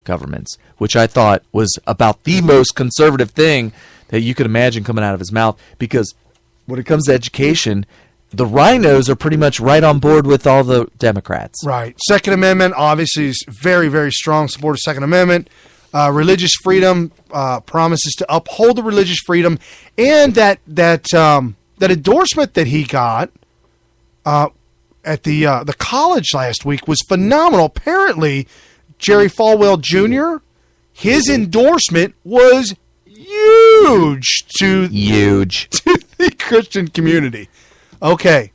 governments, which I thought was about the most conservative thing that you could imagine coming out of his mouth. Because when it comes to education, the rhinos are pretty much right on board with all the Democrats. Right. Second Amendment, obviously, is very, very strong supporter of Second Amendment. Religious freedom, promises to uphold the religious freedom, and that endorsement that he got at the college last week was phenomenal. Apparently, Jerry Falwell Jr., his endorsement was huge to the Christian community. Okay.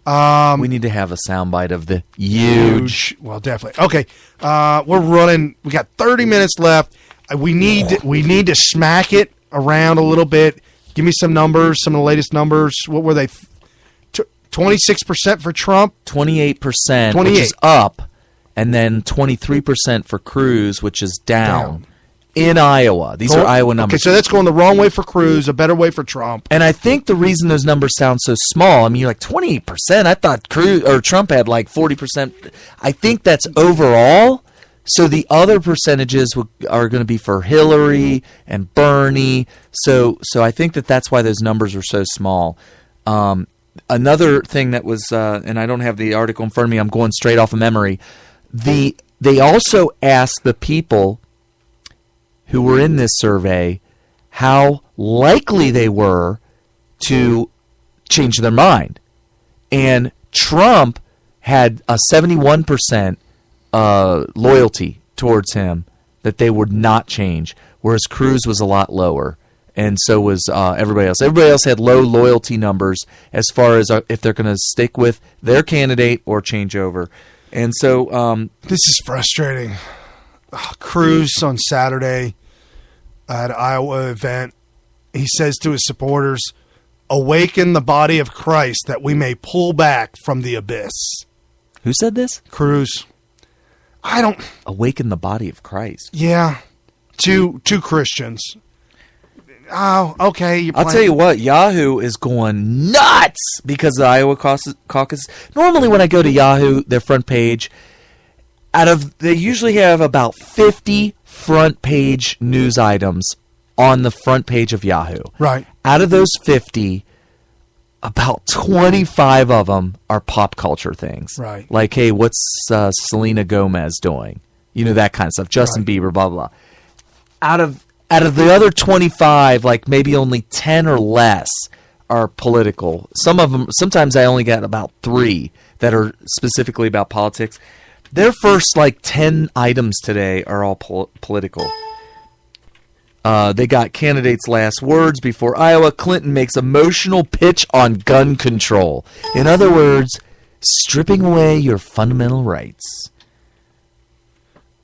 We need to have a soundbite of the huge. Well, definitely. Okay. We're running. We got 30 minutes left. We need to smack it around a little bit. Give me some numbers, some of the latest numbers. What were they? 26% for Trump? 28%, which is up, and then 23% for Cruz, which is down. In Iowa. These are Iowa numbers. Okay, so that's going the wrong way for Cruz, a better way for Trump. And I think the reason those numbers sound so small, I mean, you're like 28%. I thought Trump had like 40%. I think that's overall. So the other percentages are going to be for Hillary and Bernie. So I think that's why those numbers are so small. Another thing that was, and I don't have the article in front of me, I'm going straight off of memory. They also asked the people who were in this survey how likely they were to change their mind. And Trump had a 71% loyalty towards him that they would not change, whereas Cruz was a lot lower, and so was everybody else. Everybody else had low loyalty numbers as far as if they're going to stick with their candidate or change over. And so this is frustrating. Cruz on Saturday at an Iowa event, he says to his supporters, "Awaken the body of Christ that we may pull back from the abyss." Who said this? Cruz. Awaken the body of Christ. Yeah. Two Christians. Oh, okay. I'll tell you what, Yahoo is going nuts because of the Iowa caucus. Normally when I go to Yahoo, their front page, they usually have about 50 front page news items on the front page of Yahoo. Right. Out of those 50, about 25 of them are pop culture things. Right. Like, hey, what's Selena Gomez doing? You know, that kind of stuff. Justin Bieber, blah, blah, blah. Out of the other 25, like maybe only 10 or less are political. Some of them, sometimes I only get about 3 that are specifically about politics. Their first, 10 items today are all political. They got candidates' last words before Iowa. Clinton makes emotional pitch on gun control. In other words, stripping away your fundamental rights.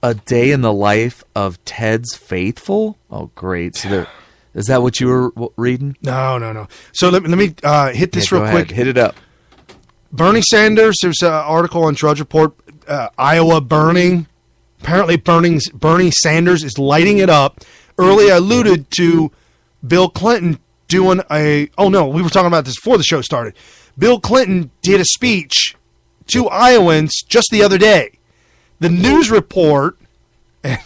A day in the life of Ted's faithful? Oh, great. So is that what you were reading? No. So let me hit this real quick. Hit it up. Bernie Sanders, there's an article on Drudge Report, Iowa burning. Apparently Bernie Sanders is lighting it up. Earlier I alluded to Bill Clinton doing we were talking about this before the show started. Bill Clinton did a speech to Iowans just the other day. The news report, it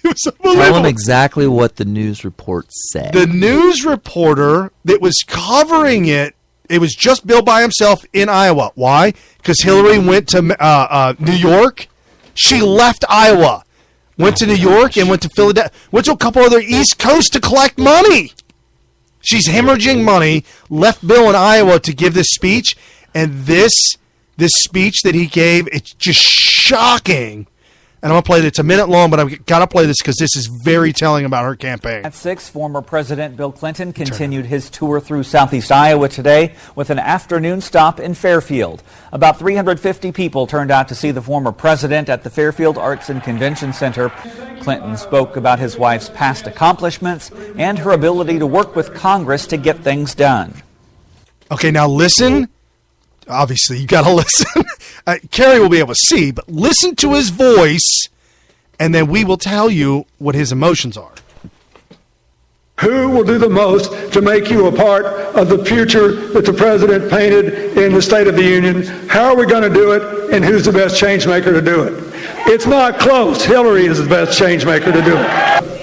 was unbelievable. Tell them exactly what the news report said. The news reporter that was covering it was just Bill by himself in Iowa. Why? Because Hillary went to New York. She left Iowa, went to New York, and went to Philadelphia. Went to a couple other East Coast to collect money. She's hemorrhaging money. Left Bill in Iowa to give this speech, and this speech that he gave, it's just shocking. And I'm going to play it. It's a minute long, but I've got to play this because this is very telling about her campaign. At 6, former President Bill Clinton continued his tour through southeast Iowa today with an afternoon stop in Fairfield. About 350 people turned out to see the former president at the Fairfield Arts and Convention Center. Clinton spoke about his wife's past accomplishments and her ability to work with Congress to get things done. Okay, now listen. Obviously, you got to listen. Carrie will be able to see, but listen to his voice, and then we will tell you what his emotions are. Who will do the most to make you a part of the future that the president painted in the State of the Union? How are we going to do it, and who's the best change maker to do it? It's not close. Hillary is the best change maker to do it.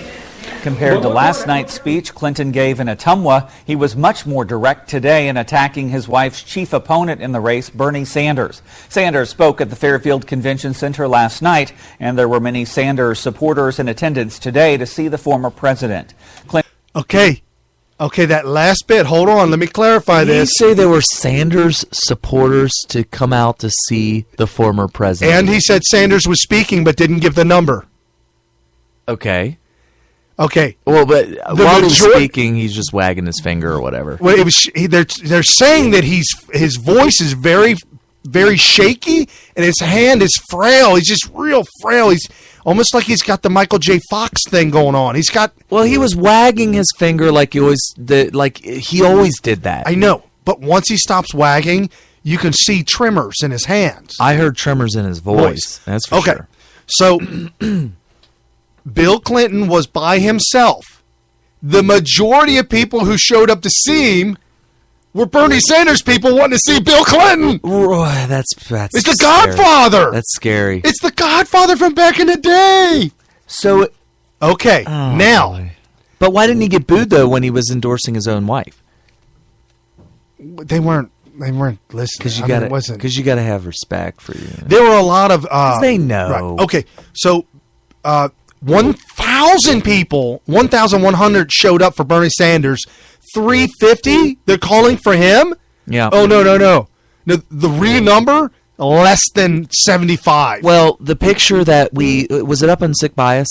Compared to last night's speech Clinton gave in Ottumwa, he was much more direct today in attacking his wife's chief opponent in the race, Bernie Sanders. Sanders spoke at the Fairfield Convention Center last night, and there were many Sanders supporters in attendance today to see the former president. Okay, that last bit, hold on, let me clarify this. Did you say there were Sanders supporters to come out to see the former president? And he said Sanders was speaking but didn't give the number. Okay. Well, but while he's speaking, he's just wagging his finger or whatever. Well, they're saying that his voice is very, very shaky and his hand is frail. He's just real frail. He's almost like he's got the Michael J. Fox thing going on. Well, he was wagging his finger like he always did that. I know, but once he stops wagging, you can see tremors in his hands. I heard tremors in his voice. That's for sure. So Bill Clinton was by himself. The majority of people who showed up to see him were Bernie Sanders people wanting to see Bill Clinton. That's it's the scary. Godfather. That's scary. It's the Godfather from back in the day. So, okay, now. Boy. But why didn't he get booed, though, when he was endorsing his own wife? They weren't listening. Because you got to have respect for you. There were a lot of... they know. Right. Okay, so 1,000 people, 1,100 showed up for Bernie Sanders. 350, they're calling for him? Yeah. Oh, no. The real number, less than 75. Well, the picture that was it up on Sick Bias?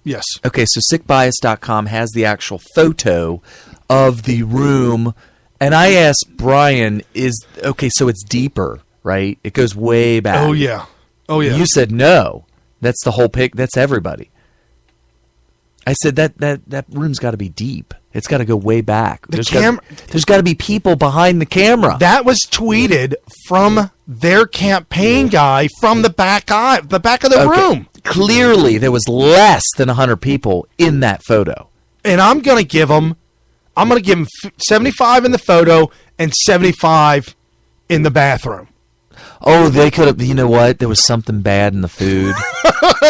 Yes. Okay, so sickbias.com has the actual photo of the room. And I asked Brian, so it's deeper, right? It goes way back. Oh, yeah. You said no. That's the whole pic. That's everybody. I said that room's got to be deep. It's got to go way back. There's got to be people behind the camera. That was tweeted from their campaign guy from the back of the room. Clearly, there was less than 100 people in that photo. And I'm going to give him 75 in the photo and 75 in the bathroom. Oh, they could have. You know what? There was something bad in the food.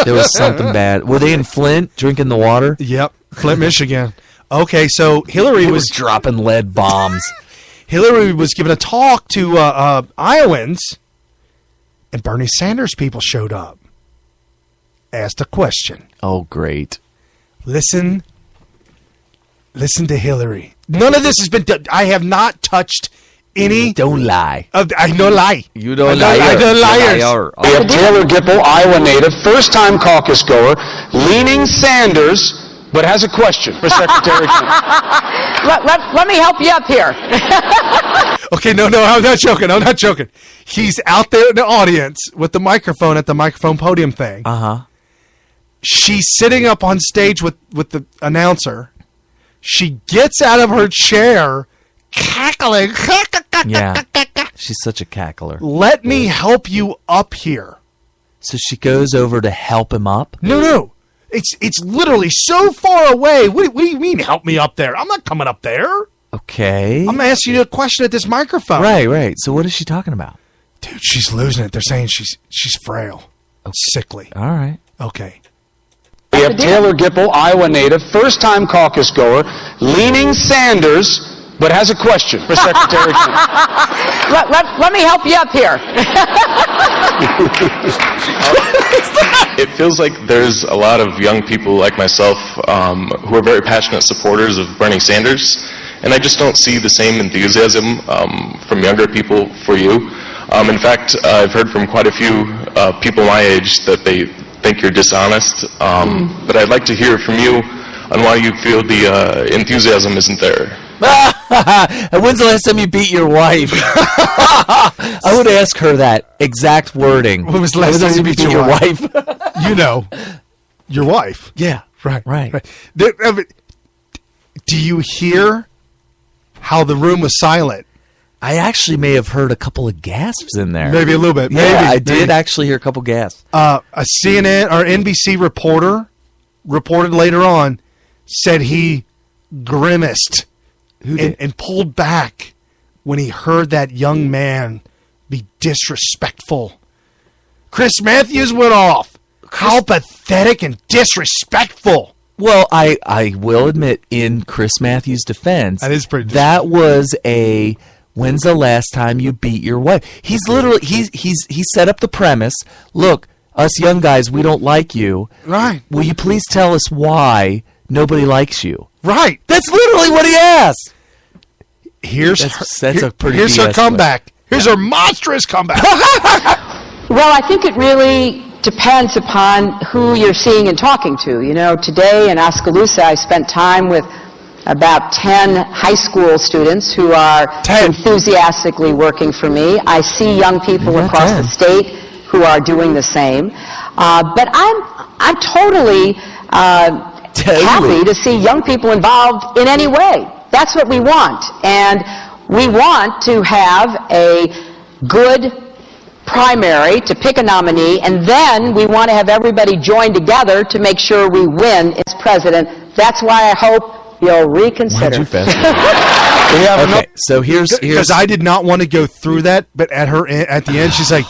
There was something bad. Were they in Flint drinking the water? Yep, Flint, Michigan. Okay, so Hillary was dropping lead bombs. Hillary was giving a talk to Iowans, and Bernie Sanders people showed up. Asked a question. Oh, great. Listen to Hillary. None of this has been done. I have not touched any. Don't lie. I no lie. You don't lie. I don't liars. We have Taylor Gipple, Iowa native, first-time caucus goer, leaning Sanders, but has a question for Secretary Clinton. Let me help you up here. Okay, no, I'm not joking. He's out there in the audience with the microphone at the microphone podium thing. Uh-huh. She's sitting up on stage with the announcer. She gets out of her chair, cackling. Yeah, she's such a cackler. Let me help you up here. So she goes over to help him up? No. It's literally so far away. What do you mean, help me up there? I'm not coming up there. Okay. I'm asking you a question at this microphone. Right. So what is she talking about? Dude, she's losing it. They're saying she's frail. Sickly. All right. Okay. We have Taylor Gipple, Iowa native, first-time caucus goer, leaning Sanders, but has a question for Secretary Clinton. Let me help you up here. It feels like there's a lot of young people like myself who are very passionate supporters of Bernie Sanders, and I just don't see the same enthusiasm from younger people for you. In fact, I've heard from quite a few people my age that they think you're dishonest, but I'd like to hear from you on why you feel the enthusiasm isn't there. When's the last time you beat your wife? I would ask her that exact wording. When was the last time you beat your wife? You know, your wife. Yeah. Right. Do you hear how the room was silent? I actually may have heard a couple of gasps in there. Maybe a little bit. Yeah, I did actually hear a couple gasps. A CNN or NBC reporter reported later on, said he grimaced Who did? and pulled back when he heard that young man be disrespectful. Chris Matthews went off. How pathetic and disrespectful. Well, I will admit, in Chris Matthews' defense, That is pretty that was a, when's the last time you beat your wife? He's literally, he set up the premise, look, us young guys, we don't like you. Right. Will you please tell us why nobody likes you? Right. That's literally what he asked. Here's That's a pretty here's her BS comeback. Here's her monstrous comeback. Well, I think it really depends upon who you're seeing and talking to. You know, today in Oskaloosa, I spent time with about 10 high school students who are 10. enthusiastically working for me. I see young people Yeah, across 10. the state who are doing the same. But I'm totally happy to see young people involved in any way. That's what we want. And we want to have a good primary to pick a nominee, and then we want to have everybody join together to make sure we win as president. That's why I hope you'll reconsider. Okay, so here's Because I did not want to go through that, but at the end, she's like,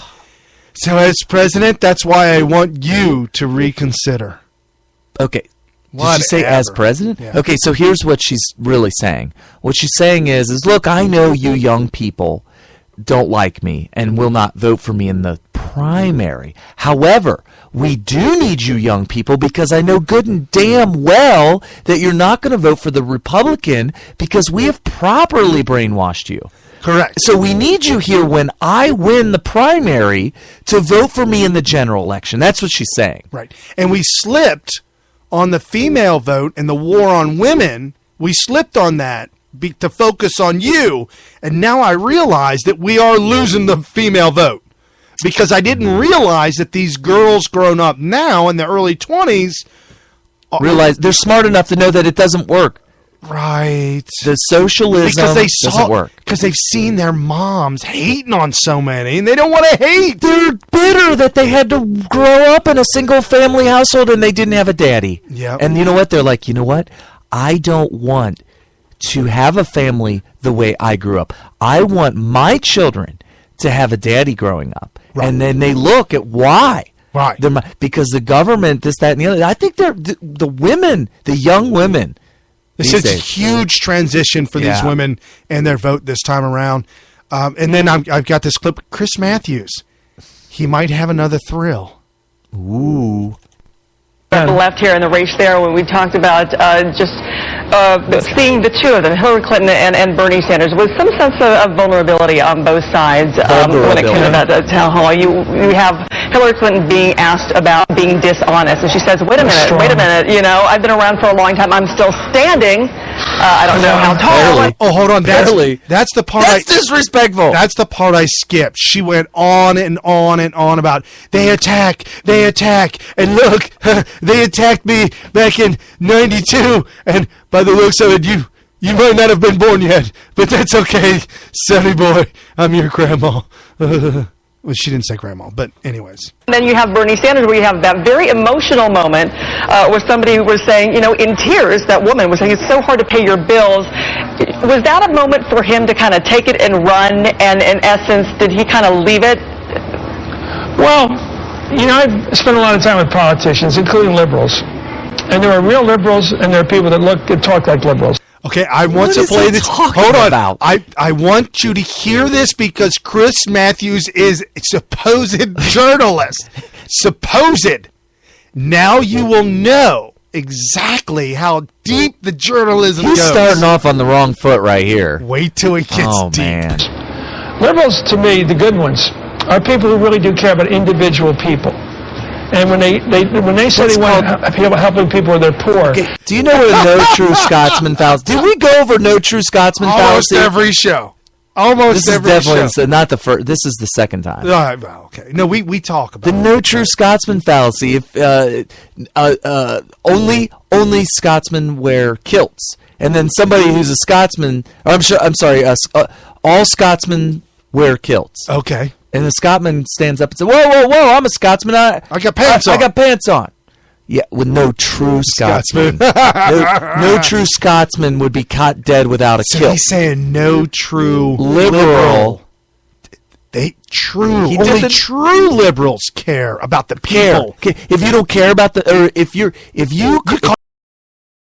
so as president, that's why I want you to reconsider. okay. Did she say as Whatever. president? Yeah. Okay, so here's what she's really saying. What she's saying is look, I know you young people don't like me and will not vote for me in the primary. However, we do need you young people because I know good and damn well that you're not going to vote for the Republican because we have properly brainwashed you. Correct. So we need you here when I win the primary to vote for me in the general election. That's what she's saying. Right. And we slipped on the female vote and the war on women. We slipped on that to focus on you. And now I realize that we are losing the female vote because I didn't realize that these girls grown up now in the early 20s. Realize they're smart enough to know that it doesn't work. Right. The socialism Because they doesn't work. Because they've seen their moms hating on so many, and they don't want to hate. They're bitter that they had to grow up in a single family household and they didn't have a daddy. Yep. And you know what? They're like, you know what? I don't want to have a family the way I grew up. I want my children to have a daddy growing up. Right. And then they look at why. Right. Because the government, this, that, and the other. I think the women, the young women. This is a huge transition for these Yeah. women and their vote this time around. And then I've got this clip. Chris Matthews, he might have another thrill. Ooh. The left here in the race there when we talked about just seeing the two of them, Hillary Clinton and Bernie Sanders, with some sense of vulnerability on both sides when it came to that town hall. You have Hillary Clinton being asked about being dishonest, and she says, wait a minute, you know, I've been around for a long time, I'm still standing. I don't know how tall. Barely. Oh, hold on. Barely. That's the part. That's disrespectful. That's the part I skipped. She went on and on and on about they attack, and look, they attacked me back in '92, and by the looks of it, you might not have been born yet, but that's okay, sonny boy. I'm your grandma. Well, she didn't say grandma, but anyways. And then you have Bernie Sanders, where you have that very emotional moment where somebody was saying, you know, in tears, that woman was saying, it's so hard to pay your bills. Was that a moment for him to kind of take it and run, and in essence, did he kind of leave it? Well, you know, I've spent a lot of time with politicians, including liberals. And there are real liberals, and there are people that look and talk like liberals. Okay, I want What to is play he this. talking Hold on. about? I want you to hear this because Chris Matthews is a supposed journalist. Supposed. Now you will know exactly how deep the journalism He's goes. starting off on the wrong foot right here. Wait till it gets Oh, deep. man. Liberals, to me, the good ones, are people who really do care about individual people. And when they say they want to helping people when they're poor. Okay, do you know what a no true Scotsman fallacy? Did we go over no true Scotsman Almost fallacy? every show. Almost This is every definitely show. not the first. This is the second time. Well, okay. No, we talk about The it. no true Scotsman fallacy. If only Scotsmen wear kilts, and then somebody who's a Scotsman, or all Scotsmen wear kilts. Okay. And the Scotsman stands up and says, "Whoa, whoa, whoa! I'm a Scotsman. I got pants on." I got pants on." Yeah, with no true Scotsman. no true Scotsman would be caught dead without a So kill. he's saying no true Liberal. Only didn't- true liberals care about the people. If you don't care about the, or if you